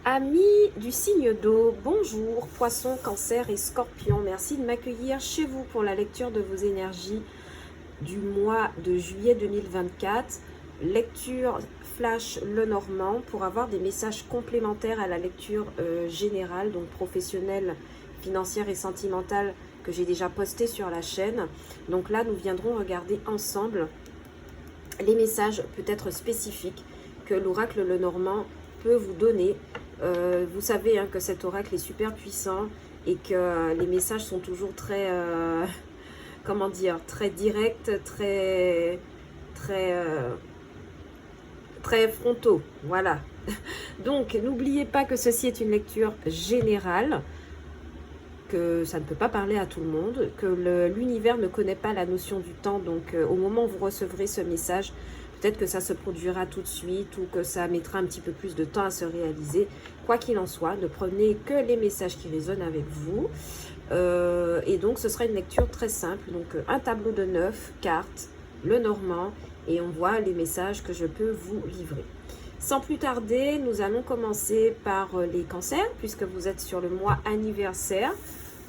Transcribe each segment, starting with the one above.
Amis du signe d'eau, bonjour, poisson, cancer et scorpion. Merci de m'accueillir chez vous pour la lecture de vos énergies du mois de juillet 2024. Lecture flash Lenormand pour avoir des messages complémentaires à la lecture générale, donc professionnelle, financière et sentimentale que j'ai déjà posté sur la chaîne. Donc là, nous viendrons regarder ensemble les messages peut-être spécifiques que l'oracle Lenormand peut vous donner. Vous savez que cet oracle est super puissant et que les messages sont toujours très, comment dire, très directs, très frontaux. Voilà. Donc, n'oubliez pas que ceci est une lecture générale, que ça ne peut pas parler à tout le monde, que l'univers ne connaît pas la notion du temps. Donc, au moment où vous recevrez ce message, peut-être que ça se produira tout de suite ou que ça mettra un petit peu plus de temps à se réaliser. Quoi qu'il en soit, ne prenez que les messages qui résonnent avec vous. Et donc, ce sera une lecture très simple. Donc, un tableau de 9 cartes, Lenormand, et on voit les messages que je peux vous livrer. Sans plus tarder, nous allons commencer par les cancers, puisque vous êtes sur le mois anniversaire,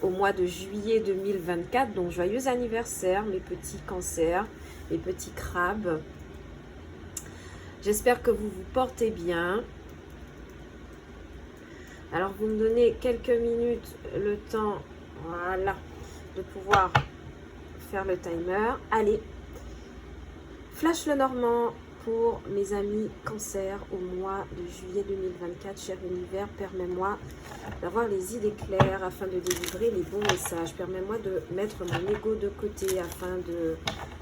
au mois de juillet 2024. Donc, joyeux anniversaire, mes petits cancers, mes petits crabes. J'espère que vous vous portez bien. Alors, vous me donnez quelques minutes le temps, voilà, de pouvoir faire le timer. Allez, flash Lenormand pour mes amis cancer au mois de juillet 2024. Cher univers, permets-moi d'avoir les idées claires afin de délivrer les bons messages. Permets-moi de mettre mon ego de côté afin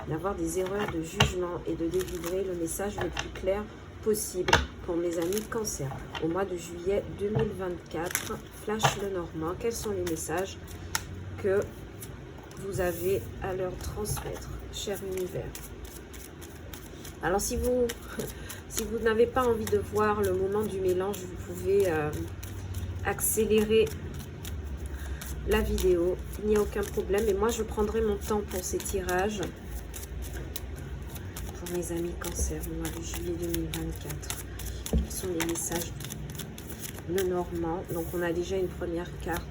d'avoir des erreurs de jugement et de délivrer le message le plus clair possible pour mes amis cancer. Au mois de juillet 2024, flash Lenormand, quels sont les messages que vous avez à leur transmettre, cher univers? Alors, si vous n'avez pas envie de voir le moment du mélange, vous pouvez accélérer la vidéo. Il n'y a aucun problème. Et moi, je prendrai mon temps pour ces tirages. Pour mes amis cancer, au mois de juillet 2024. Quels sont les messages Lenormand? Donc, on a déjà une première carte.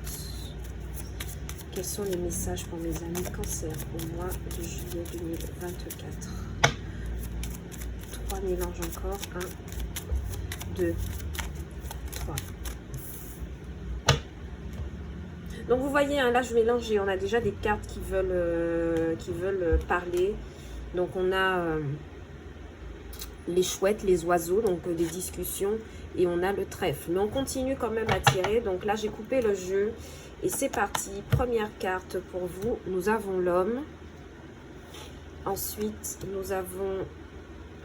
Quels sont les messages pour mes amis cancer au mois de juillet 2024? Mélange encore, 1, 2, 3. Donc vous voyez, là je mélange et on a déjà des cartes qui veulent parler. Donc on a les chouettes, les oiseaux, donc des discussions, et on a le trèfle. Mais on continue quand même à tirer. Donc là j'ai coupé le jeu et c'est parti. Première carte pour vous, nous avons l'homme. Ensuite nous avons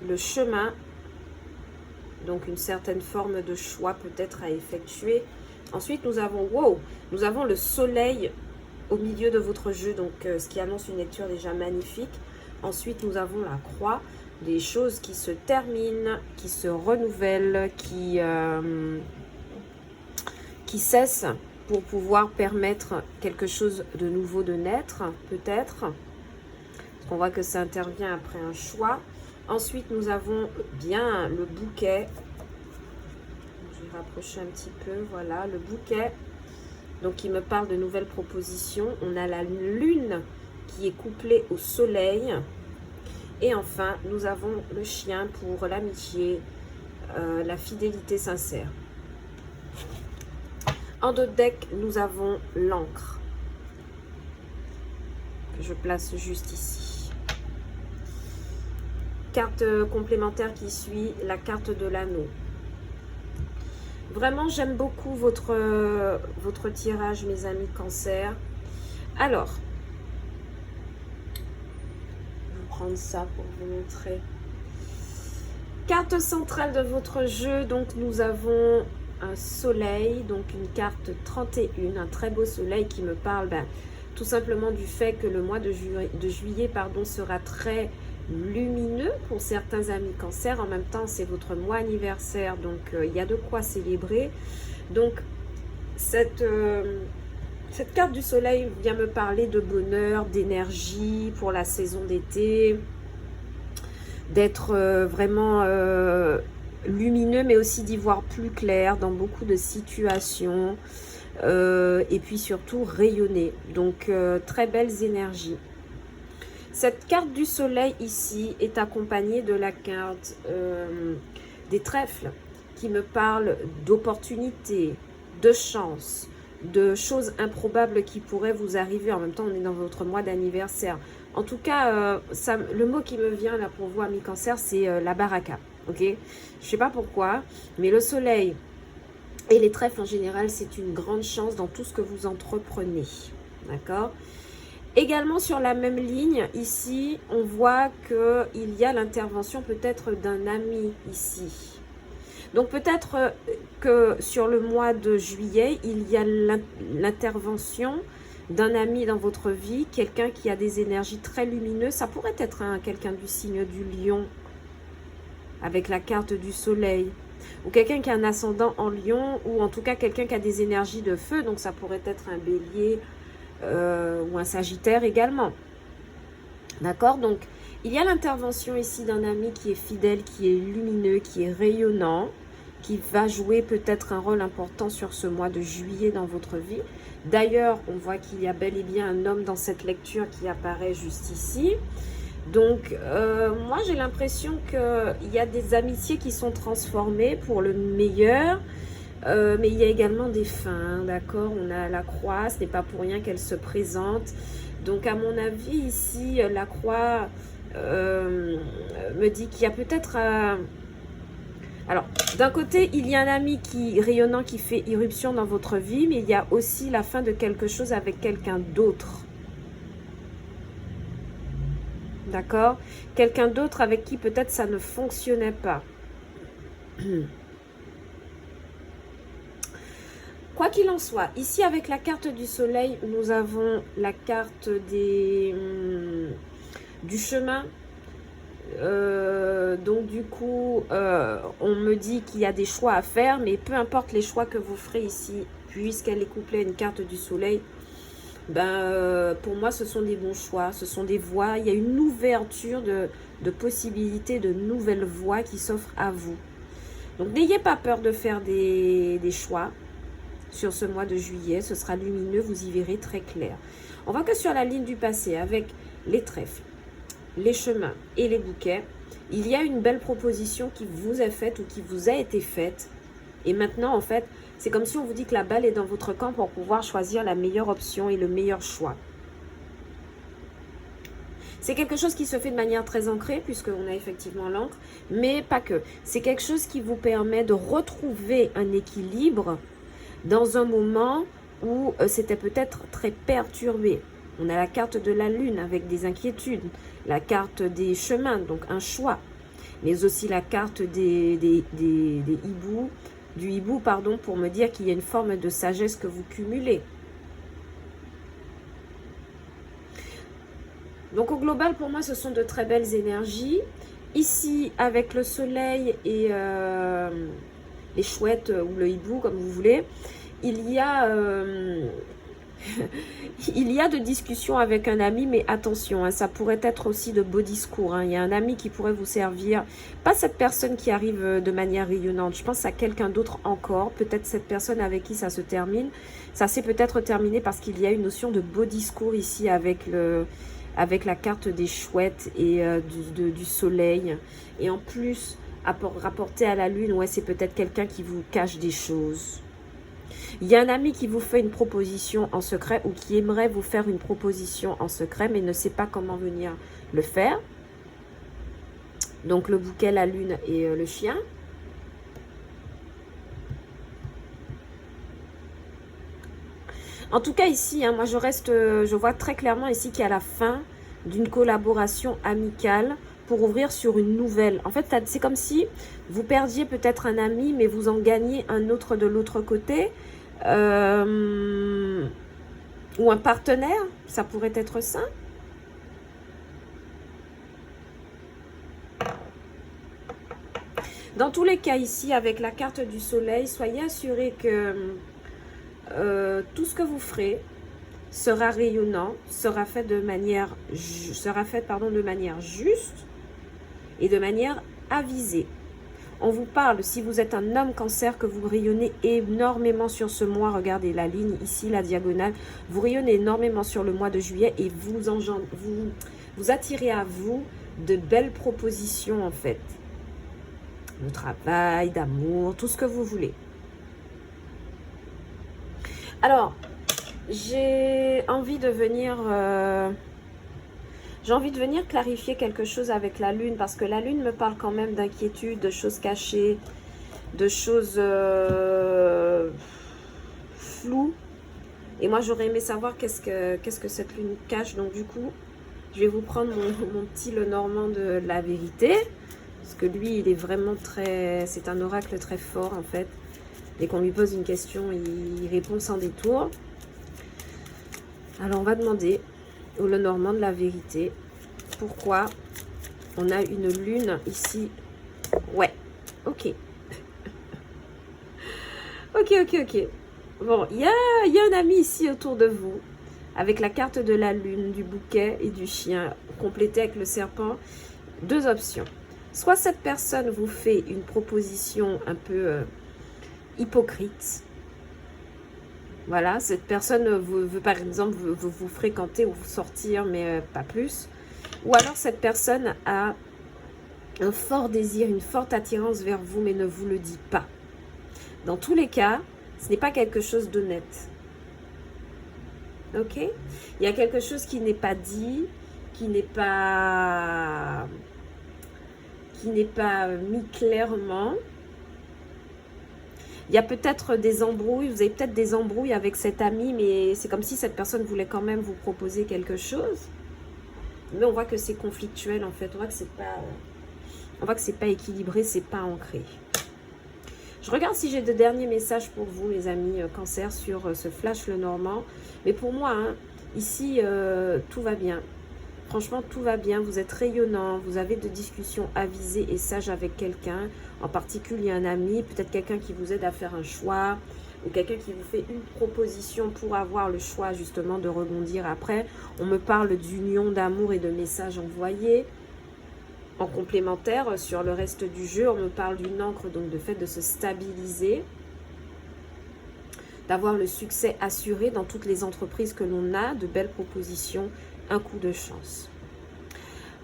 le chemin, donc une certaine forme de choix peut-être à effectuer. Ensuite nous avons nous avons le soleil au milieu de votre jeu, donc ce qui annonce une lecture déjà magnifique. Ensuite nous avons la croix, des choses qui se terminent, qui se renouvellent, qui cessent pour pouvoir permettre quelque chose de nouveau de naître, peut-être. Parce qu'on voit que ça intervient après un choix. Ensuite, nous avons bien le bouquet. Je vais rapprocher un petit peu. Voilà, le bouquet. Donc, il me parle de nouvelles propositions. On a la lune qui est couplée au soleil. Et enfin, nous avons le chien pour l'amitié, la fidélité sincère. En dos de deck, nous avons l'encre. Que je place juste ici. Carte complémentaire qui suit, la carte de l'anneau. Vraiment, j'aime beaucoup votre tirage, mes amis cancer. Alors, je vais prendre ça pour vous montrer. Carte centrale de votre jeu, donc nous avons un soleil, donc une carte 31, un très beau soleil qui me parle tout simplement du fait que le mois de juillet sera très lumineux pour certains amis cancer. En même temps, c'est votre mois anniversaire, donc il y a de quoi célébrer. Donc cette carte du soleil vient me parler de bonheur, d'énergie pour la saison d'été, d'être vraiment lumineux, mais aussi d'y voir plus clair dans beaucoup de situations. Et puis surtout rayonner. Donc très belles énergies. Cette carte du soleil ici est accompagnée de la carte des trèfles qui me parle d'opportunités, de chance, de choses improbables qui pourraient vous arriver. En même temps, on est dans votre mois d'anniversaire. En tout cas, le mot qui me vient là pour vous, amis cancer, c'est la baraka. Ok, je ne sais pas pourquoi, mais le soleil et les trèfles en général, c'est une grande chance dans tout ce que vous entreprenez. D'accord ? Également sur la même ligne, ici, on voit qu'il y a l'intervention peut-être d'un ami ici. Donc peut-être que sur le mois de juillet, il y a l'intervention d'un ami dans votre vie, quelqu'un qui a des énergies très lumineuses. Ça pourrait être quelqu'un du signe du lion, avec la carte du soleil. Ou quelqu'un qui a un ascendant en lion, ou en tout cas quelqu'un qui a des énergies de feu. Donc ça pourrait être un bélier, ou un sagittaire également. D'accord? Donc, il y a l'intervention ici d'un ami qui est fidèle, qui est lumineux, qui est rayonnant, qui va jouer peut-être un rôle important sur ce mois de juillet dans votre vie. D'ailleurs, on voit qu'il y a bel et bien un homme dans cette lecture qui apparaît juste ici. Donc, moi, j'ai l'impression qu'il y a des amitiés qui sont transformées pour le meilleur. Mais il y a également des fins, d'accord? On a la croix, ce n'est pas pour rien qu'elle se présente. Donc à mon avis ici, la croix me dit qu'il y a peut-être... Alors, d'un côté, il y a un ami rayonnant qui fait irruption dans votre vie, mais il y a aussi la fin de quelque chose avec quelqu'un d'autre. D'accord? Quelqu'un d'autre avec qui peut-être ça ne fonctionnait pas. Quoi qu'il en soit, ici avec la carte du soleil, nous avons la carte du chemin. Donc du coup, on me dit qu'il y a des choix à faire, mais peu importe les choix que vous ferez ici, puisqu'elle est couplée à une carte du soleil, pour moi ce sont des bons choix, ce sont des voies, il y a une ouverture de possibilités, de nouvelles voies qui s'offrent à vous. Donc n'ayez pas peur de faire des choix. Sur ce mois de juillet, ce sera lumineux, vous y verrez très clair. On voit que sur la ligne du passé, avec les trèfles, les chemins et les bouquets, il y a une belle proposition qui vous est faite ou qui vous a été faite. Et maintenant, en fait, c'est comme si on vous dit que la balle est dans votre camp pour pouvoir choisir la meilleure option et le meilleur choix. C'est quelque chose qui se fait de manière très ancrée, puisqu'on a effectivement l'encre, mais pas que. C'est quelque chose qui vous permet de retrouver un équilibre dans un moment où c'était peut-être très perturbé. On a la carte de la lune avec des inquiétudes, la carte des chemins, donc un choix, mais aussi la carte du hibou, pardon, pour me dire qu'il y a une forme de sagesse que vous cumulez. Donc au global, pour moi, ce sont de très belles énergies. Ici, avec le soleil et les chouettes ou le hibou, comme vous voulez, il y a de discussions avec un ami, mais attention, hein, ça pourrait être aussi de beaux discours. Hein. Il y a un ami qui pourrait vous servir, pas cette personne qui arrive de manière rayonnante, je pense à quelqu'un d'autre encore, peut-être cette personne avec qui ça se termine. Ça s'est peut-être terminé parce qu'il y a une notion de beau discours ici avec la carte des chouettes et du soleil. Et en plus, rapporté à la lune, ouais, c'est peut-être quelqu'un qui vous cache des choses. Il y a un ami qui vous fait une proposition en secret ou qui aimerait vous faire une proposition en secret, mais ne sait pas comment venir le faire. Donc le bouquet, la lune et le chien. En tout cas ici, hein, moi je vois très clairement ici qu'il y a la fin d'une collaboration amicale pour ouvrir sur une nouvelle. En fait, c'est comme si vous perdiez peut-être un ami, mais vous en gagnez un autre de l'autre côté. Ou un partenaire, ça pourrait être ça. Dans tous les cas ici, avec la carte du soleil, soyez assurés que tout ce que vous ferez sera rayonnant, sera fait de manière juste et de manière avisée. On vous parle, si vous êtes un homme cancer, que vous rayonnez énormément sur ce mois. Regardez la ligne ici, la diagonale. Vous rayonnez énormément sur le mois de juillet et vous attirez à vous de belles propositions en fait. De travail, d'amour, tout ce que vous voulez. Alors, j'ai envie de venir clarifier quelque chose avec la lune, parce que la lune me parle quand même d'inquiétude, de choses cachées, de choses floues. Et moi, j'aurais aimé savoir qu'est-ce que cette lune cache. Donc, du coup, je vais vous prendre mon petit Lenormand de la vérité. Parce que lui, il est vraiment très... C'est un oracle très fort, en fait. Dès qu'on lui pose une question, il répond sans détour. Alors, on va demander au Lenormand de la vérité pourquoi on a une lune ici. Ouais, ok. Ok. Bon, il y a un ami ici autour de vous, avec la carte de la lune, du bouquet et du chien, complété avec le serpent. Deux options. Soit cette personne vous fait une proposition un peu hypocrite. Voilà, cette personne veut par exemple vous fréquenter ou vous sortir, mais pas plus. Ou alors cette personne a un fort désir, une forte attirance vers vous, mais ne vous le dit pas. Dans tous les cas, ce n'est pas quelque chose d'honnête. Ok? Il y a quelque chose qui n'est pas dit, qui n'est pas mis clairement. Il y a peut-être des embrouilles, vous avez peut-être des embrouilles avec cet ami, mais c'est comme si cette personne voulait quand même vous proposer quelque chose. Mais on voit que c'est conflictuel en fait, on voit que c'est pas équilibré, c'est pas ancré. Je regarde si j'ai de derniers messages pour vous, mes amis cancer, sur ce flash Lenormand. Mais pour moi, hein, ici, tout va bien. Franchement, tout va bien. Vous êtes rayonnant. Vous avez de discussions avisées et sages avec quelqu'un. En particulier un ami, peut-être quelqu'un qui vous aide à faire un choix. Ou quelqu'un qui vous fait une proposition pour avoir le choix justement de rebondir après. On me parle d'union, d'amour et de messages envoyés. En complémentaire, sur le reste du jeu, on me parle d'une encre, donc de fait de se stabiliser, d'avoir le succès assuré dans toutes les entreprises que l'on a, de belles propositions, un coup de chance.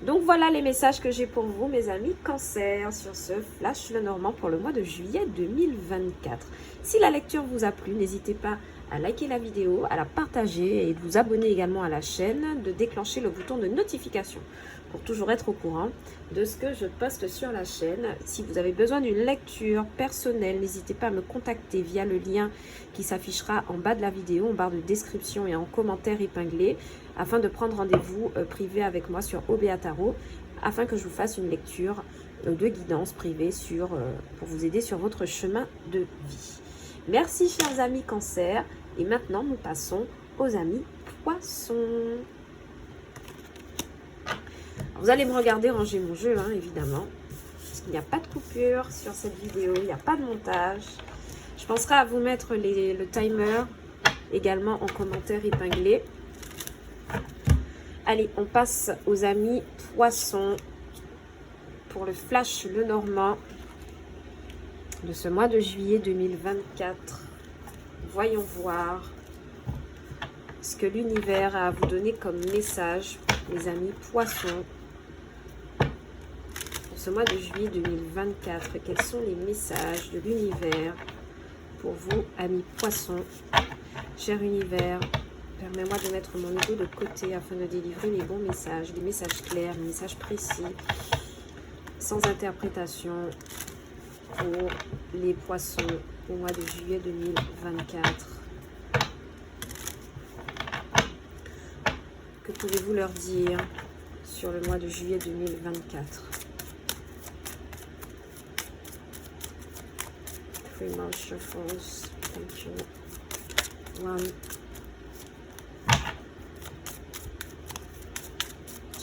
Donc voilà les messages que j'ai pour vous, mes amis cancer, sur ce flash Lenormand pour le mois de juillet 2024. Si la lecture vous a plu, n'hésitez pas à liker la vidéo, à la partager et de vous abonner également à la chaîne, de déclencher le bouton de notification pour toujours être au courant de ce que je poste sur la chaîne. Si vous avez besoin d'une lecture personnelle, n'hésitez pas à me contacter via le lien qui s'affichera en bas de la vidéo, en barre de description et en commentaire épinglé, afin de prendre rendez-vous privé avec moi sur OBA Tarot, afin que je vous fasse une lecture de guidance privée pour vous aider sur votre chemin de vie. Merci chers amis cancer, et maintenant nous passons aux amis poissons. Vous allez me regarder ranger mon jeu, hein, évidemment, parce qu'il n'y a pas de coupure sur cette vidéo, il n'y a pas de montage. Je penserai à vous mettre le timer également en commentaire épinglé. Allez, on passe aux amis poissons pour le flash Lenormand de ce mois de juillet 2024. Voyons voir ce que l'univers a à vous donner comme message, les amis poissons. Ce mois de juillet 2024, quels sont les messages de l'univers pour vous, amis poissons? Cher univers, permets-moi de mettre mon ego de côté afin de délivrer les bons messages, les messages clairs, les messages précis, sans interprétation pour les poissons au mois de juillet 2024. Que pouvez-vous leur dire sur le mois de juillet 2024? Three more shuffles. Thank you. 1,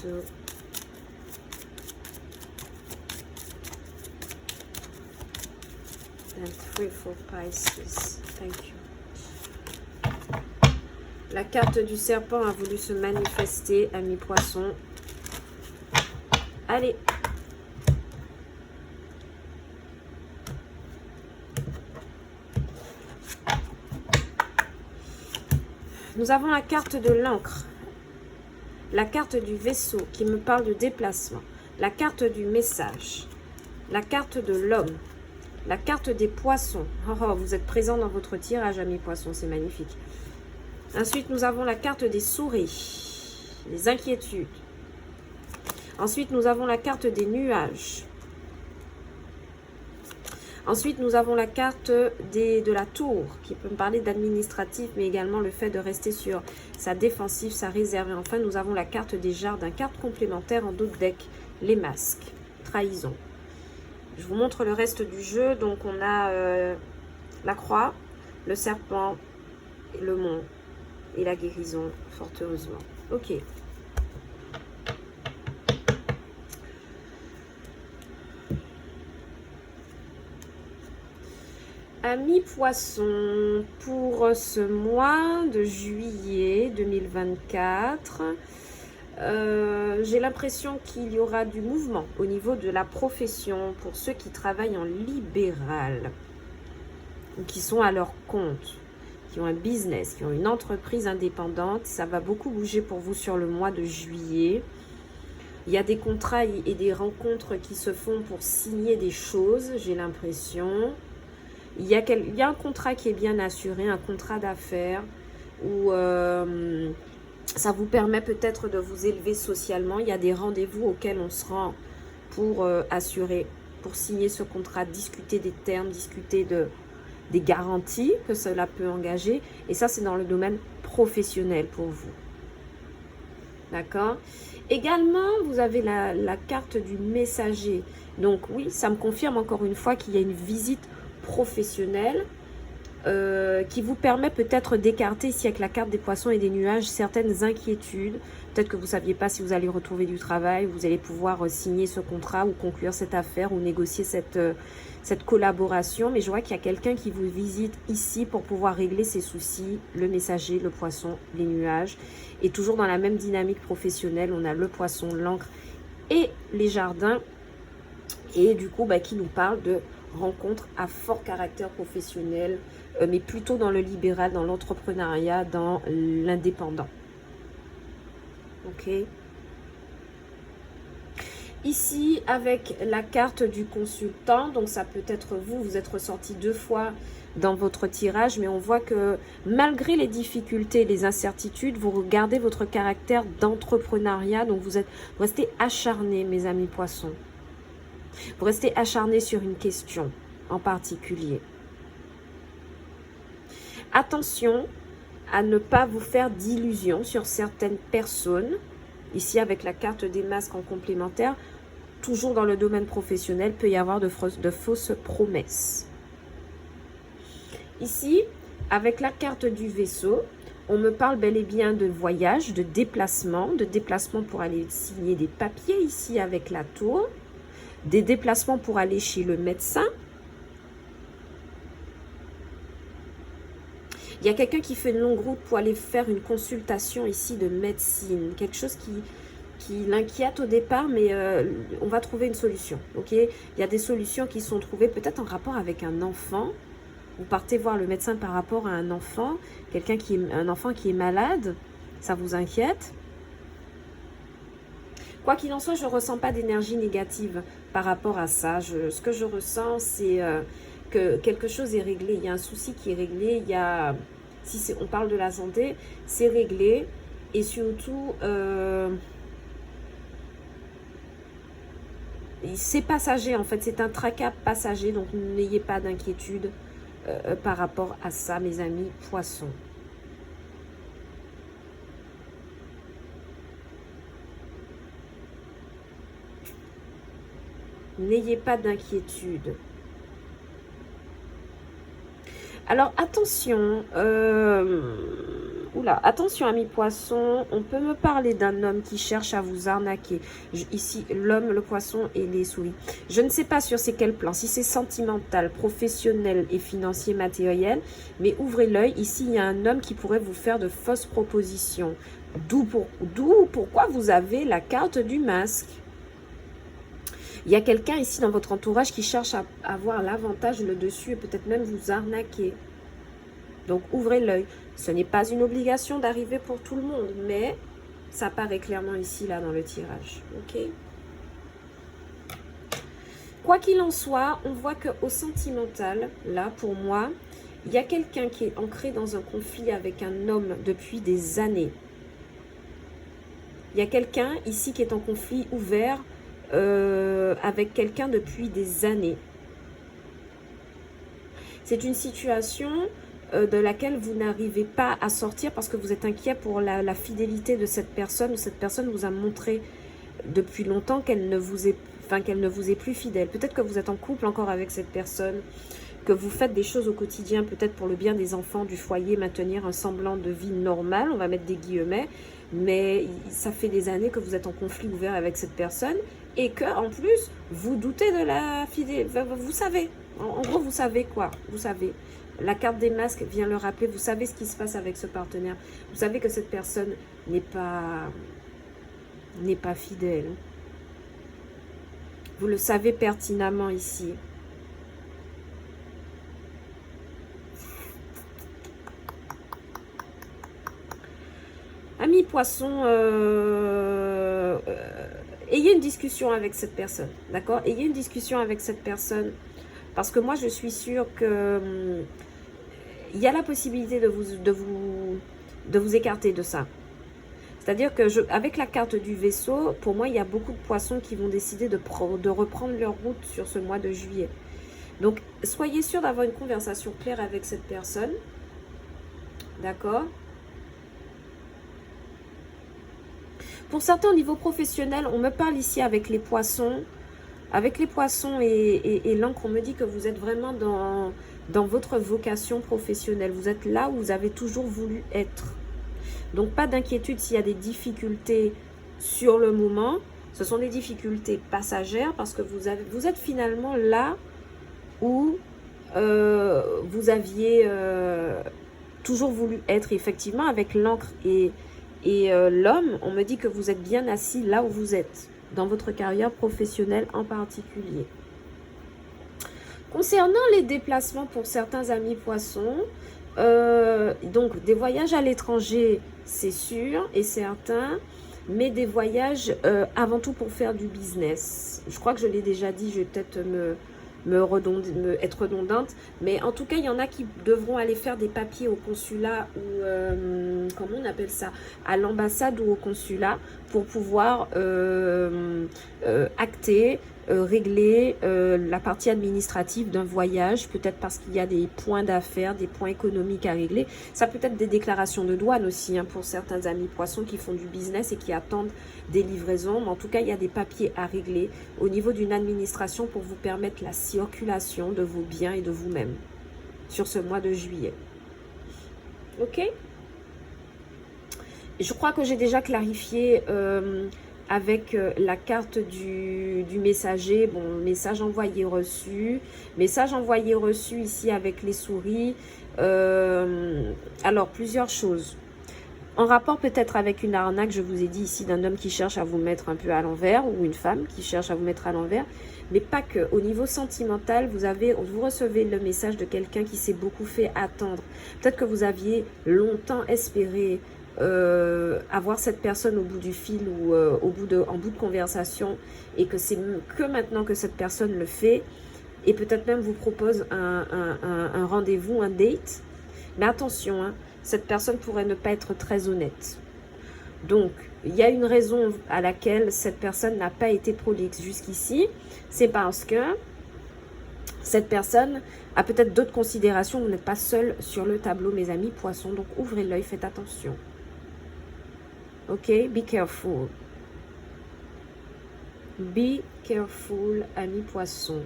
2, and 3 for Pisces. Thank you. La carte du serpent a voulu se manifester, amis poissons. Nous avons la carte de l'encre, la carte du vaisseau qui me parle de déplacement, la carte du message, la carte de l'homme, la carte des poissons. Oh, oh, vous êtes présent dans votre tirage, amis poissons, c'est magnifique. Ensuite, nous avons la carte des souris, les inquiétudes. Ensuite, nous avons la carte des nuages. Ensuite, nous avons la carte de la tour, qui peut me parler d'administratif, mais également le fait de rester sur sa défensive, sa réserve. Et enfin, nous avons la carte des jardins, carte complémentaire en dos de deck, les masques, trahison. Je vous montre le reste du jeu. Donc, on a la croix, le serpent, le mont et la guérison, fort heureusement. Ok. Amis poissons, pour ce mois de juillet 2024, j'ai l'impression qu'il y aura du mouvement au niveau de la profession pour ceux qui travaillent en libéral ou qui sont à leur compte, qui ont un business, qui ont une entreprise indépendante. Ça va beaucoup bouger pour vous sur le mois de juillet. Il y a des contrats et des rencontres qui se font pour signer des choses, j'ai l'impression. Il y a un contrat qui est bien assuré, un contrat d'affaires où ça vous permet peut-être de vous élever socialement. Il y a des rendez-vous auxquels on se rend pour assurer, pour signer ce contrat, discuter des termes, discuter des garanties que cela peut engager. Et ça, c'est dans le domaine professionnel pour vous. D'accord? Également, vous avez la carte du messager. Donc oui, ça me confirme encore une fois qu'il y a une visite professionnel qui vous permet peut-être d'écarter ici avec la carte des poissons et des nuages certaines inquiétudes. Peut-être que vous ne saviez pas si vous allez retrouver du travail, vous allez pouvoir signer ce contrat ou conclure cette affaire ou négocier cette collaboration. Mais je vois qu'il y a quelqu'un qui vous visite ici pour pouvoir régler ses soucis, le messager, le poisson, les nuages. Et toujours dans la même dynamique professionnelle, on a le poisson, l'encre et les jardins. Et du coup, qui nous parle de rencontre à fort caractère professionnel, mais plutôt dans le libéral, dans l'entrepreneuriat, dans l'indépendant. Ok. Ici, avec la carte du consultant, donc ça peut être vous, vous êtes ressorti 2 fois dans votre tirage, mais on voit que malgré les difficultés, les incertitudes, vous regardez votre caractère d'entrepreneuriat, donc vous restez acharné, mes amis poissons. Vous restez acharné sur une question en particulier. Attention à ne pas vous faire d'illusions sur certaines personnes. Ici, avec la carte des masques en complémentaire, toujours dans le domaine professionnel, peut y avoir de fausses promesses. Ici, avec la carte du vaisseau, on me parle bel et bien de voyage, de déplacement pour aller signer des papiers ici avec la tour. Des déplacements pour aller chez le médecin. Il y a quelqu'un qui fait une longue route pour aller faire une consultation ici de médecine. Quelque chose qui l'inquiète au départ, mais on va trouver une solution. Ok, il y a des solutions qui sont trouvées peut-être en rapport avec un enfant. Vous partez voir le médecin par rapport à un enfant. Un enfant qui est malade. Ça vous inquiète? Quoi qu'il en soit, je ne ressens pas d'énergie négative par rapport à ça. Ce que je ressens, c'est que quelque chose est réglé. Il y a un souci qui est réglé. Si on parle de la santé, c'est réglé. Et surtout, c'est passager en fait. C'est un tracas passager. Donc n'ayez pas d'inquiétude par rapport à ça, mes amis poissons. N'ayez pas d'inquiétude. Alors, attention. Attention, amis poissons. On peut me parler d'un homme qui cherche à vous arnaquer. Ici, l'homme, le poisson et les souris. Je ne sais pas sur c'est quel plan. Si c'est sentimental, professionnel et financier, matériel. Mais ouvrez l'œil. Ici, il y a un homme qui pourrait vous faire de fausses propositions. D'où pourquoi vous avez la carte du masque. Il y a quelqu'un ici dans votre entourage qui cherche à avoir l'avantage, le dessus et peut-être même vous arnaquer. Donc ouvrez l'œil. Ce n'est pas une obligation d'arriver pour tout le monde, mais ça paraît clairement ici, là, dans le tirage. Ok. Quoi qu'il en soit, on voit qu'au sentimental, là, pour moi, il y a quelqu'un qui est ancré dans un conflit avec un homme depuis des années. Il y a quelqu'un ici qui est en conflit ouvert avec quelqu'un depuis des années. C'est une situation de laquelle vous n'arrivez pas à sortir parce que vous êtes inquiet pour la fidélité de cette personne. Cette personne vous a montré depuis longtemps qu'elle ne vous est plus fidèle. Peut-être que vous êtes en couple encore avec cette personne, que vous faites des choses au quotidien, peut-être pour le bien des enfants, du foyer, maintenir un semblant de vie normal, on va mettre des guillemets, mais ça fait des années que vous êtes en conflit ouvert avec cette personne et que en plus, vous doutez de la fidélité. Vous savez, en gros, vous savez quoi? Vous savez. La carte des masques vient le rappeler, vous savez ce qui se passe avec ce partenaire. Vous savez que cette personne n'est pas fidèle. Vous le savez pertinemment ici. Amis poissons, ayez une discussion avec cette personne, d'accord? Ayez une discussion avec cette personne, parce que moi je suis sûre que il y a la possibilité de vous écarter de ça. C'est-à-dire que avec la carte du vaisseau, pour moi il y a beaucoup de poissons qui vont décider de reprendre leur route sur ce mois de juillet. Donc soyez sûr d'avoir une conversation claire avec cette personne, d'accord? Pour certains, au niveau professionnel, on me parle ici avec les poissons. Avec les poissons et l'encre, on me dit que vous êtes vraiment dans votre vocation professionnelle. Vous êtes là où vous avez toujours voulu être. Donc, pas d'inquiétude s'il y a des difficultés sur le moment. Ce sont des difficultés passagères parce que vous êtes finalement là où vous aviez toujours voulu être. Effectivement, avec l'encre et l'homme, on me dit que vous êtes bien assis là où vous êtes, dans votre carrière professionnelle en particulier. Concernant les déplacements pour certains amis poissons, donc des voyages à l'étranger, c'est sûr et certain, mais des voyages avant tout pour faire du business. Je crois que je l'ai déjà dit, je vais peut-être être redondante, mais en tout cas il y en a qui devront aller faire des papiers au consulat ou comment on appelle ça, à l'ambassade ou au consulat pour pouvoir acter, régler la partie administrative d'un voyage, peut-être parce qu'il y a des points d'affaires, des points économiques à régler. Ça peut être des déclarations de douane aussi, hein, pour certains amis poissons qui font du business et qui attendent des livraisons. Mais en tout cas, il y a des papiers à régler au niveau d'une administration pour vous permettre la circulation de vos biens et de vous-même sur ce mois de juillet. Ok? Je crois que j'ai déjà clarifié avec la carte du messager, bon, message envoyé reçu, message envoyé reçu ici avec les souris. Alors, plusieurs choses. En rapport peut-être avec une arnaque, je vous ai dit ici, d'un homme qui cherche à vous mettre un peu à l'envers, ou une femme qui cherche à vous mettre à l'envers, mais pas que. Au niveau sentimental, vous recevez le message de quelqu'un qui s'est beaucoup fait attendre. Peut-être que vous aviez longtemps espéré avoir cette personne au bout du fil ou en bout de conversation, et que c'est que maintenant que cette personne le fait, et peut-être même vous propose un rendez-vous, un date. Mais attention, hein, cette personne pourrait ne pas être très honnête. Donc, il y a une raison à laquelle cette personne n'a pas été prolixe jusqu'ici. C'est parce que cette personne a peut-être d'autres considérations. Vous n'êtes pas seul sur le tableau, mes amis poissons. Donc, ouvrez l'œil, faites attention. Ok, be careful. Be careful, amis poissons.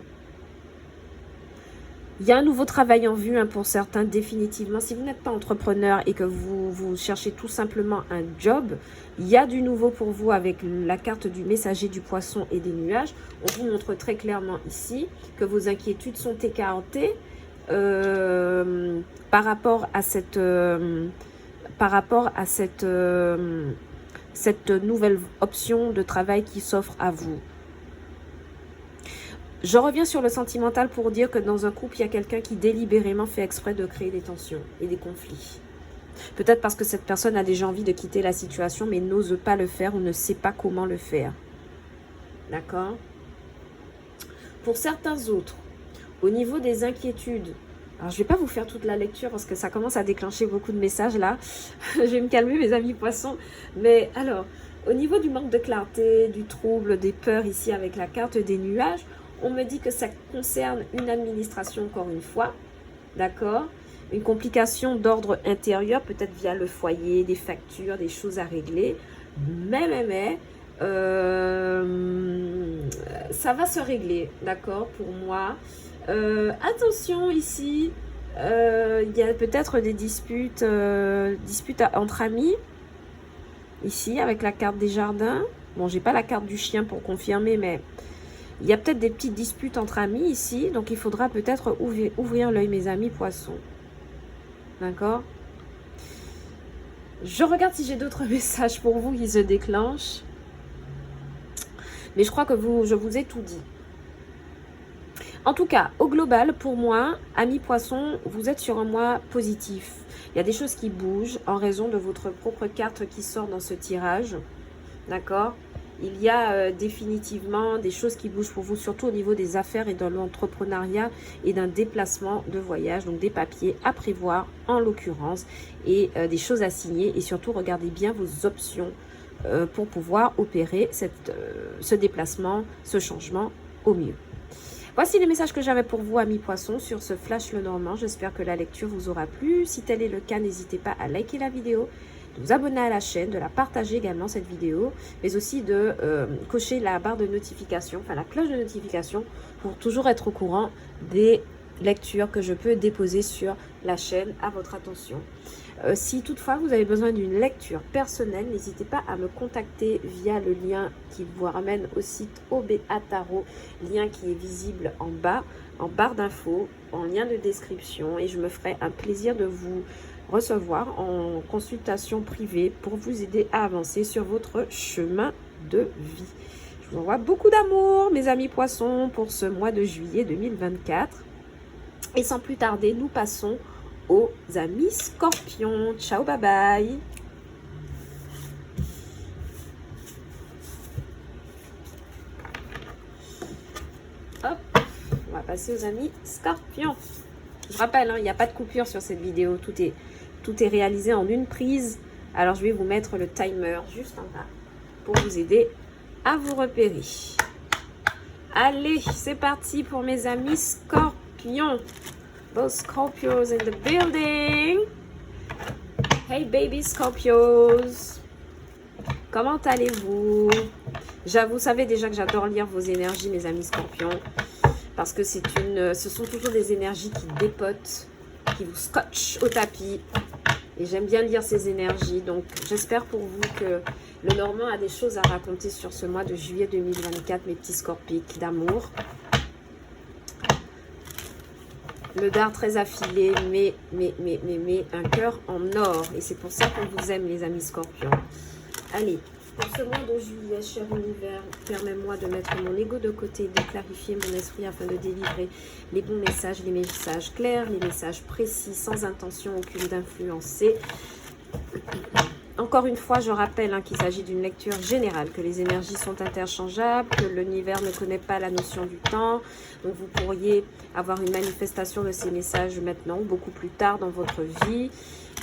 Il y a un nouveau travail en vue, hein, pour certains, définitivement. Si vous n'êtes pas entrepreneur et que vous cherchez tout simplement un job, il y a du nouveau pour vous avec la carte du messager du poisson et des nuages. On vous montre très clairement ici que vos inquiétudes sont écartées par rapport à cette nouvelle option de travail qui s'offre à vous. Je reviens sur le sentimental pour dire que dans un couple, il y a quelqu'un qui délibérément fait exprès de créer des tensions et des conflits. Peut-être parce que cette personne a déjà envie de quitter la situation, mais n'ose pas le faire ou ne sait pas comment le faire. D'accord? Pour certains autres, au niveau des inquiétudes, alors je ne vais pas vous faire toute la lecture parce que ça commence à déclencher beaucoup de messages là. Je vais me calmer mes amis poissons. Mais alors, au niveau du manque de clarté, du trouble, des peurs ici avec la carte des nuages, on me dit que ça concerne une administration encore une fois. D'accord? Une complication d'ordre intérieur, peut-être via le foyer, des factures, des choses à régler. Mais, ça va se régler, d'accord, pour moi. Attention ici, il y a peut-être des disputes, entre amis. Ici, avec la carte des jardins. Bon, j'ai pas la carte du chien pour confirmer, mais il y a peut-être des petites disputes entre amis ici. Donc, il faudra peut-être ouvrir l'œil, mes amis poissons. D'accord? Je regarde si j'ai d'autres messages pour vous qui se déclenchent. Mais je crois que je vous ai tout dit. En tout cas, au global, pour moi, amis poissons, vous êtes sur un mois positif. Il y a des choses qui bougent en raison de votre propre carte qui sort dans ce tirage. D'accord? Il y a définitivement des choses qui bougent pour vous, surtout au niveau des affaires et de l'entrepreneuriat et d'un déplacement de voyage. Donc des papiers à prévoir en l'occurrence et des choses à signer. Et surtout, regardez bien vos options pour pouvoir opérer ce déplacement, ce changement au mieux. Voici les messages que j'avais pour vous, amis poissons, sur ce Flash Lenormand. J'espère que la lecture vous aura plu. Si tel est le cas, n'hésitez pas à liker la vidéo, de vous abonner à la chaîne, de la partager également cette vidéo, mais aussi de cocher la barre de notification, enfin la cloche de notification, pour toujours être au courant des lectures que je peux déposer sur la chaîne à votre attention. Si toutefois vous avez besoin d'une lecture personnelle, n'hésitez pas à me contacter via le lien qui vous ramène au site OBA Tarot, lien qui est visible en bas, en barre d'infos, en lien de description, et je me ferai un plaisir de vous recevoir en consultation privée pour vous aider à avancer sur votre chemin de vie. Je vous envoie beaucoup d'amour, mes amis poissons, pour ce mois de juillet 2024. Et sans plus tarder, nous passons aux amis scorpions. Ciao, bye bye. Hop, on va passer aux amis scorpions. Je rappelle, hein, il n'y a pas de coupure sur cette vidéo. Tout est réalisé en une prise. Alors, je vais vous mettre le timer juste en bas pour vous aider à vous repérer. Allez, c'est parti pour mes amis scorpions. Those Scorpios in the building. Hey baby Scorpios. Comment allez-vous? Vous savez déjà que j'adore lire vos énergies, mes amis scorpions. Parce que ce sont toujours des énergies qui dépotent, qui vous scotchent au tapis. Et j'aime bien lire ces énergies. Donc j'espère pour vous que le Normand a des choses à raconter sur ce mois de juillet 2024, mes petits scorpiques d'amour. Le dard très affilé, mais un cœur en or. Et c'est pour ça qu'on vous aime, les amis scorpions. Allez, pour ce mois de juillet, cher univers, permets-moi de mettre mon ego de côté, de clarifier mon esprit afin de délivrer les bons messages, les messages clairs, les messages précis, sans intention aucune d'influencer. Encore une fois, je rappelle qu'il s'agit d'une lecture générale, que les énergies sont interchangeables, que l'univers ne connaît pas la notion du temps. Donc vous pourriez avoir une manifestation de ces messages maintenant ou beaucoup plus tard dans votre vie.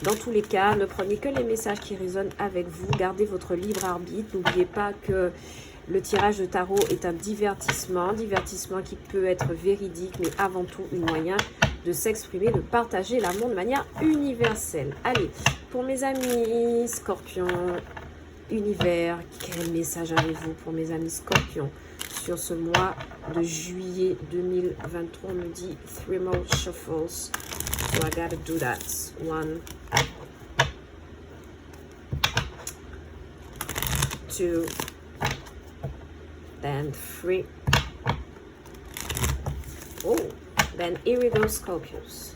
Dans tous les cas, ne prenez que les messages qui résonnent avec vous. Gardez votre libre arbitre. N'oubliez pas que le tirage de tarot est un divertissement qui peut être véridique, mais avant tout un moyen de s'exprimer, de partager l'amour de manière universelle. Allez, pour mes amis scorpions, univers, quel message avez-vous pour mes amis scorpions sur ce mois de juillet 2023? On me dit 3 more shuffles, so I gotta do that. 1, 2, then 3. Oh, then here we go, Scorpios.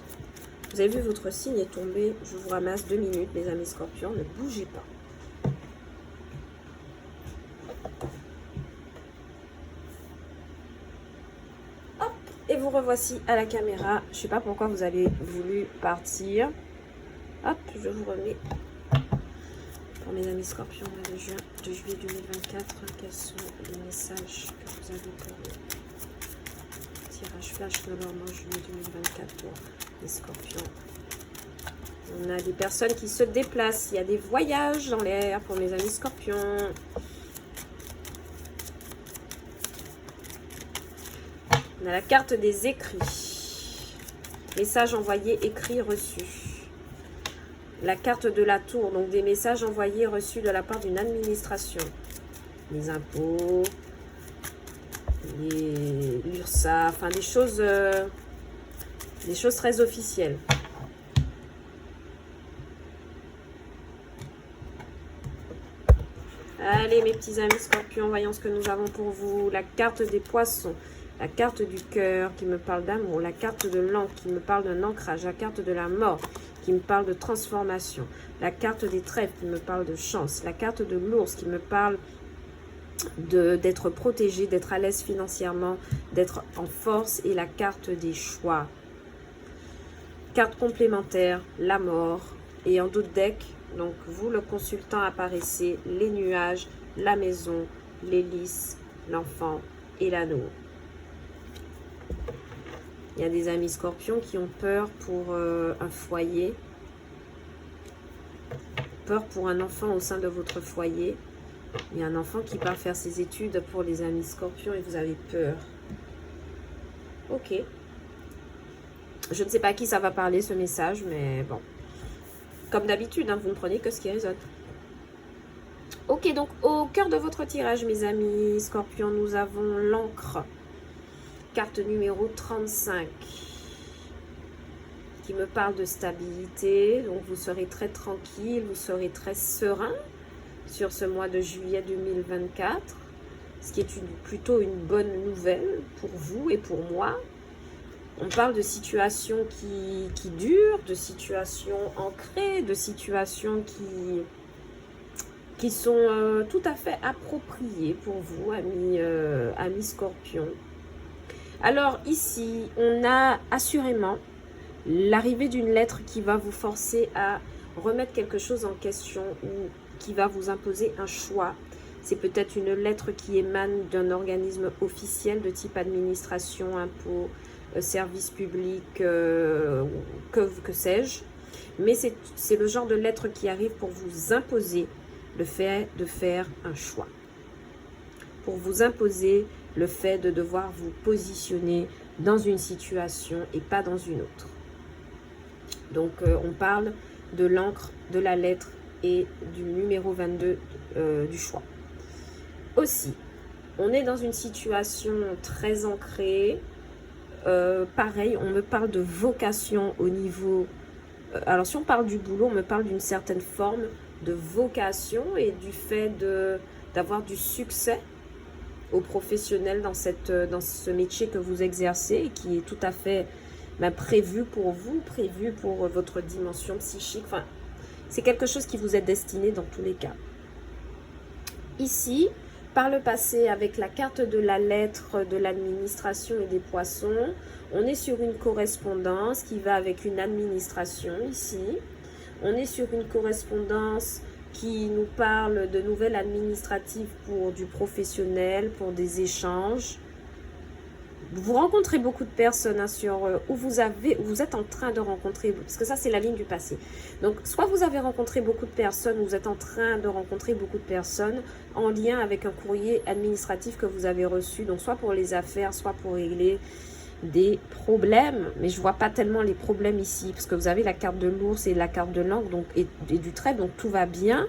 Vous avez vu, votre signe est tombé. Je vous ramasse 2 minutes, mes amis scorpions. Ne bougez pas. revoici à la caméra. Je ne sais pas pourquoi vous avez voulu partir. Hop, je vous remets. Pour mes amis scorpions, mois de juillet 2024, quels sont les messages que vous avez pour eux? Tirage flash de l'homme en juillet 2024 pour les scorpions. On a des personnes qui se déplacent. Il y a des voyages dans l'air pour mes amis scorpions. On a la carte des écrits. Messages envoyés, écrits, reçus. La carte de la tour, donc des messages envoyés, reçus de la part d'une administration. Les impôts, l'URSSAF, enfin des choses très officielles. Allez mes petits amis scorpions, voyons ce que nous avons pour vous. La carte des poissons, la carte du cœur qui me parle d'amour, la carte de l'encre qui me parle d'un ancrage, la carte de la mort qui me parle de transformation, la carte des trèfles qui me parle de chance, la carte de l'ours qui me parle d'être protégé, d'être à l'aise financièrement, d'être en force, et la carte des choix. Carte complémentaire, la mort, et en d'autres decks, donc vous le consultant apparaissez les nuages, la maison, l'hélice, l'enfant et l'anneau. Il y a des amis scorpions qui ont peur pour un foyer, peur pour un enfant au sein de votre foyer. Il y a un enfant qui part faire ses études pour les amis scorpions et vous avez peur. Ok. Je ne sais pas à qui ça va parler ce message, mais bon. Comme d'habitude, hein, vous ne prenez que ce qui résonne. Ok, donc au cœur de votre tirage, mes amis scorpions, nous avons l'encre. Carte numéro 35 qui me parle de stabilité. Donc vous serez très tranquille, vous serez très serein sur ce mois de juillet 2024. Ce qui est plutôt une bonne nouvelle pour vous et pour moi. On parle de situations qui durent, de situations ancrées, de situations qui sont tout à fait appropriées pour vous, amis scorpions. Alors ici, on a assurément l'arrivée d'une lettre qui va vous forcer à remettre quelque chose en question ou qui va vous imposer un choix. C'est peut-être une lettre qui émane d'un organisme officiel de type administration, impôts, service public, que sais-je. Mais c'est le genre de lettre qui arrive pour vous imposer le fait de faire un choix. Pour vous imposer le fait de devoir vous positionner dans une situation et pas dans une autre. Donc, on parle de l'encre, de la lettre et du numéro 22 du choix. Aussi, on est dans une situation très ancrée. Pareil, on me parle de vocation au niveau... alors, si on parle du boulot, on me parle d'une certaine forme de vocation et du fait d'avoir du succès aux professionnels dans ce métier que vous exercez et qui est tout à fait prévu pour vous, prévu pour votre dimension psychique. Enfin, c'est quelque chose qui vous est destiné dans tous les cas. Ici, par le passé, avec la carte de la lettre de l'administration et des poissons, on est sur une correspondance qui va avec une administration ici. On est sur une correspondance qui nous parle de nouvelles administratives pour du professionnel, pour des échanges. Vous rencontrez beaucoup de personnes où vous êtes en train de rencontrer, parce que ça c'est la ligne du passé. Donc soit vous avez rencontré beaucoup de personnes, ou vous êtes en train de rencontrer beaucoup de personnes en lien avec un courrier administratif que vous avez reçu, donc soit pour les affaires, soit pour régler des problèmes, mais je vois pas tellement les problèmes ici, parce que vous avez la carte de l'ours et la carte de l'encre et du trèfle, donc tout va bien.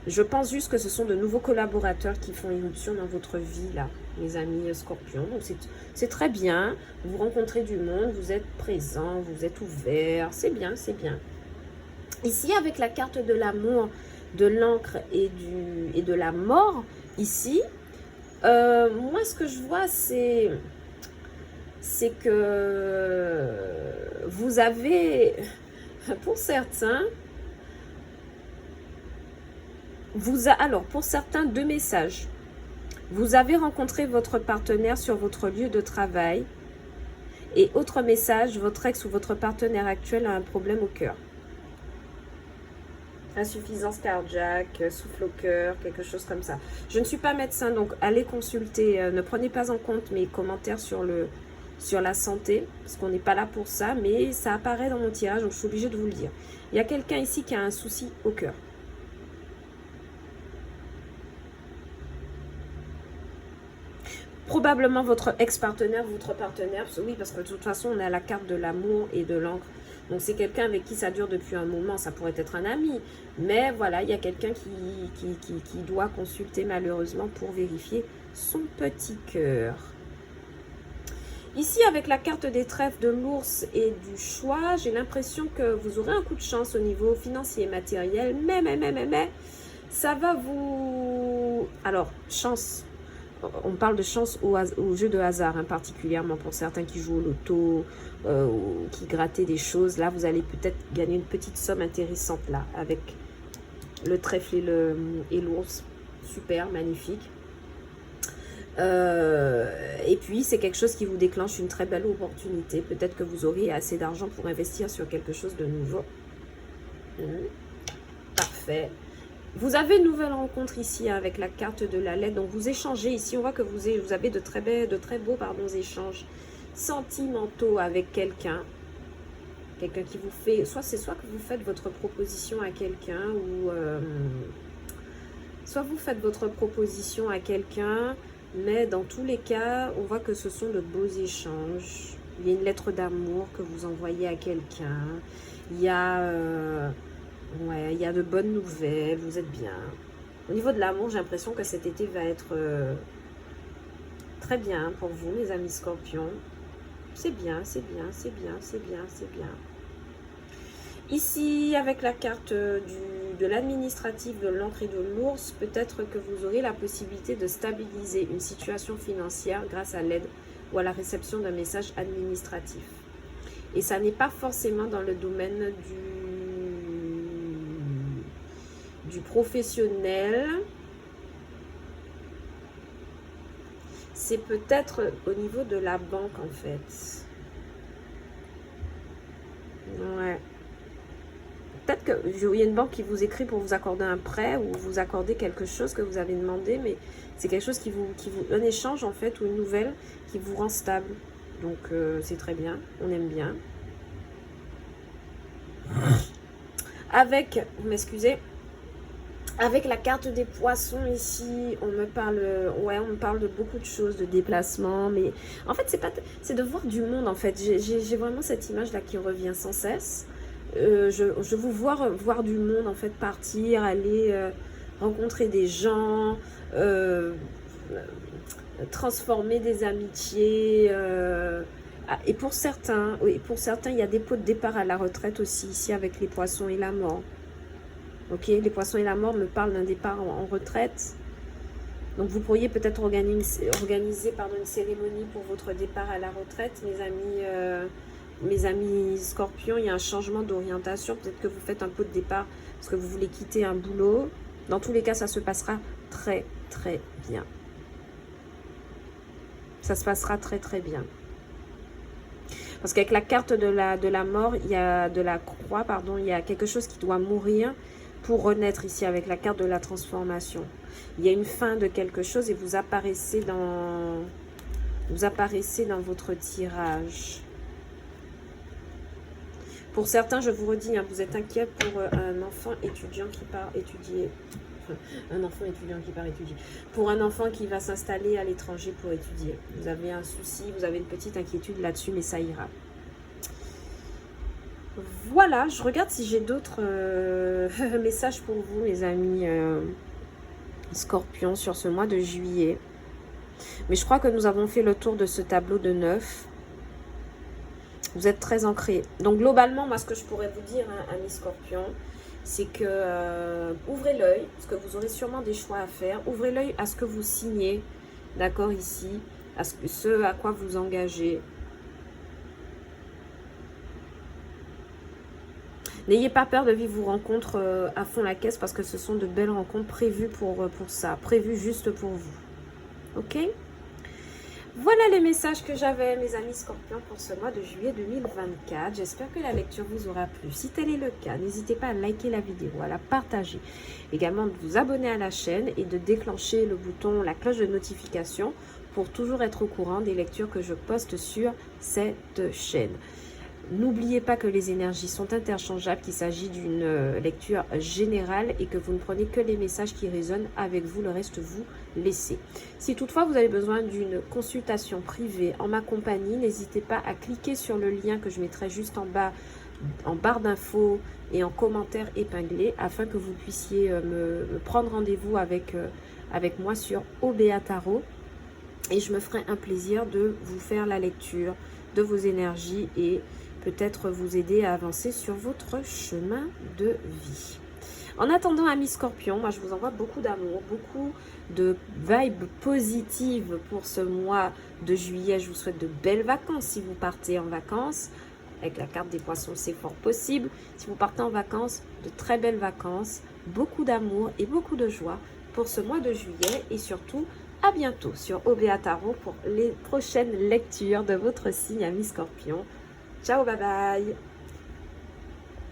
Je pense juste que ce sont de nouveaux collaborateurs qui font irruption dans votre vie, là, mes amis scorpions. Donc c'est très bien, vous rencontrez du monde, vous êtes présent, vous êtes ouvert, c'est bien, c'est bien. Ici, avec la carte de l'amour, de l'encre et de la mort, ici, moi ce que je vois, c'est que vous avez, pour certains, alors pour certains, deux messages. Vous avez rencontré votre partenaire sur votre lieu de travail Et autre message, votre ex ou votre partenaire actuel a un problème au cœur. Insuffisance cardiaque, souffle au cœur, quelque chose comme ça. Je ne suis pas médecin, donc allez consulter. Ne prenez pas en compte mes commentaires sur la santé, parce qu'on n'est pas là pour ça, mais ça apparaît dans mon tirage, donc je suis obligée de vous le dire. Il y a quelqu'un ici qui a un souci au cœur. Probablement votre ex-partenaire, votre partenaire, oui, parce que de toute façon, on a la carte de l'amour et de l'encre. Donc, c'est quelqu'un avec qui ça dure depuis un moment. Ça pourrait être un ami. Mais voilà, il y a quelqu'un qui doit consulter malheureusement pour vérifier son petit cœur. Ici, avec la carte des trèfles de l'ours et du choix, j'ai l'impression que vous aurez un coup de chance au niveau financier et matériel. Mais, ça va vous... Alors, chance... On parle de chance au jeu de hasard, hein, particulièrement pour certains qui jouent au loto, ou qui grattaient des choses. Là, vous allez peut-être gagner une petite somme intéressante, là, avec le trèfle et l'ours. Super, magnifique. Et puis, c'est quelque chose qui vous déclenche une très belle opportunité. Peut-être que vous aurez assez d'argent pour investir sur quelque chose de nouveau. Parfait. Vous avez une nouvelle rencontre ici avec la carte de la lettre. Donc, vous échangez ici. On voit que vous avez de très beaux échanges sentimentaux avec quelqu'un. Quelqu'un qui vous fait... Soit que vous faites votre proposition à quelqu'un ou... soit vous faites votre proposition à quelqu'un, mais dans tous les cas, on voit que ce sont de beaux échanges. Il y a une lettre d'amour que vous envoyez à quelqu'un. Il y a... ouais, il y a de bonnes nouvelles, vous êtes bien. Au niveau de l'amour, j'ai l'impression que cet été va être très bien pour vous, mes amis scorpions. C'est bien, c'est bien, c'est bien, c'est bien, c'est bien. Ici, avec la carte de l'administratif, de l'encre et de l'ours, peut-être que vous aurez la possibilité de stabiliser une situation financière grâce à l'aide ou à la réception d'un message administratif. Et ça n'est pas forcément dans le domaine du professionnel. C'est peut-être au niveau de la banque en fait. Ouais. Peut-être qu'il y a une banque qui vous écrit pour vous accorder un prêt ou vous accorder quelque chose que vous avez demandé, mais c'est quelque chose qui vous un échange en fait ou une nouvelle qui vous rend stable. Donc c'est très bien, on aime bien. Avec, vous m'excusez, avec la carte des poissons ici, on me parle, ouais, on me parle de beaucoup de choses, de déplacement, mais en fait c'est de voir du monde en fait. J'ai vraiment cette image là qui revient sans cesse. Je vous voir du monde en fait, partir, aller rencontrer des gens, transformer des amitiés. Et pour certains, oui, il y a des pots de départ à la retraite aussi ici avec les poissons et la mort. Ok, les poissons et la mort me parlent d'un départ en retraite. Donc vous pourriez peut-être organiser une cérémonie pour votre départ à la retraite, mes amis scorpions. Il y a un changement d'orientation. Peut-être que vous faites un pot de départ parce que vous voulez quitter un boulot. Dans tous les cas, ça se passera très très bien. Ça se passera très très bien. Parce qu'avec la carte de la mort, il y a de la croix, pardon, il y a quelque chose qui doit mourir pour renaître ici avec la carte de la transformation. Il y a une fin de quelque chose et vous apparaissez dans votre tirage. Pour certains, je vous redis, hein, vous êtes inquiet pour un enfant étudiant qui part étudier. Un enfant étudiant qui part étudier. Pour un enfant qui va s'installer à l'étranger pour étudier. Vous avez un souci, vous avez une petite inquiétude là-dessus, mais ça ira. Voilà, je regarde si j'ai d'autres messages pour vous, les amis scorpions, sur ce mois de juillet. Mais je crois que nous avons fait le tour de ce tableau de 9. Vous êtes très ancrés. Donc globalement, moi, ce que je pourrais vous dire, hein, amis scorpions, c'est que ouvrez l'œil, parce que vous aurez sûrement des choix à faire. Ouvrez l'œil à ce que vous signez, d'accord, ici, à ce à quoi vous engagez. N'ayez pas peur de vivre vos rencontres à fond la caisse, parce que ce sont de belles rencontres prévues pour ça, prévues juste pour vous. Ok ? Voilà les messages que j'avais, mes amis Scorpions, pour ce mois de juillet 2024. J'espère que la lecture vous aura plu. Si tel est le cas, n'hésitez pas à liker la vidéo, à la partager. Également de vous abonner à la chaîne et de déclencher le bouton, la cloche de notification pour toujours être au courant des lectures que je poste sur cette chaîne. N'oubliez pas que les énergies sont interchangeables, qu'il s'agit d'une lecture générale et que vous ne prenez que les messages qui résonnent avec vous, le reste vous laissez. Si toutefois vous avez besoin d'une consultation privée en ma compagnie, n'hésitez pas à cliquer sur le lien que je mettrai juste en bas, en barre d'infos et en commentaire épinglé, afin que vous puissiez me prendre rendez-vous avec moi sur OBA Tarot. Et je me ferai un plaisir de vous faire la lecture de vos énergies et peut-être vous aider à avancer sur votre chemin de vie. En attendant, amis Scorpions, moi je vous envoie beaucoup d'amour, beaucoup de vibes positives pour ce mois de juillet. Je vous souhaite de belles vacances si vous partez en vacances. Avec la carte des poissons, c'est fort possible. Si vous partez en vacances, de très belles vacances, beaucoup d'amour et beaucoup de joie pour ce mois de juillet. Et surtout, à bientôt sur OBA Tarot pour les prochaines lectures de votre signe, amis Scorpions. Ciao, bye bye!